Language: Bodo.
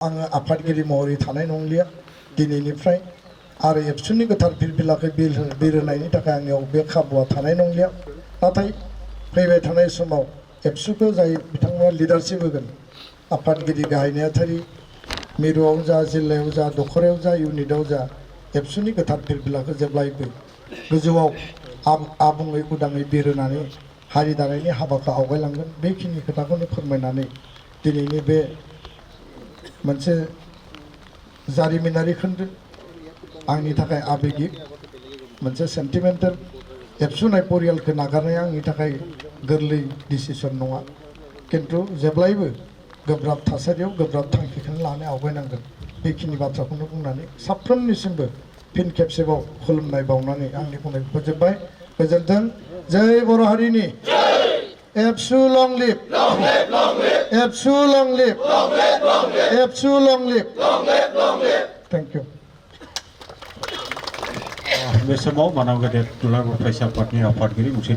आङो आफादगिरि महरै थानाय नंलिया दिनैनिफ्राय आरो एबसुनि गोथार फिरफिलाखौ बिर होनायनि थाखाय आंनियाव बे खाबुआ थानाय नंलिया नाथाय फैबाय थानाय समाव एबसुखौ जाय बिथांमोना लिडारशिप होगोन आफादगिरि गाहाय नेहाथारि मिरुआव जा जिल्लायाव जा दखरायाव जा इउनिटआव जा एबसुनि गोथार फिरफिलाखौ जेब्लायबो गोजौआव आबुङै उदाङै बिर होनानै हारि दानायनि हाबाखौ आवगायलांगोन बेखिनि खोथाखौनो फोरमायनानै दिनैनि बे मोनसे जारिमिनारि खोन्दो आंनि थाखाय आबेगिक मोनसे सेन्टिमेन्टेल एबसुनाय परियालखौ नागारनाया आंनि थाखाय गोरलै डिसिसन नङा किन्तु जेब्लायबो गोब्राब थासारियाव गोब्राब थांखिखौनो लानानै आवगायनांगोन बेखिनि बाथ्राखौनो बुंनानै साफ्रोमनिसिमबो फिन खेबसेबाव खुलुमनाय बावनानै आंनि बुंनायखौ फोजोबबाय गोजोन्थों जय बर' हारिनि एबसु लं लिभ एबसु लं लिभ एबसु लं लिभ थेंक इउ बे समाव मानाव गेदेर दुलाराय फरायसा आफादनि आफादगिरि गंसे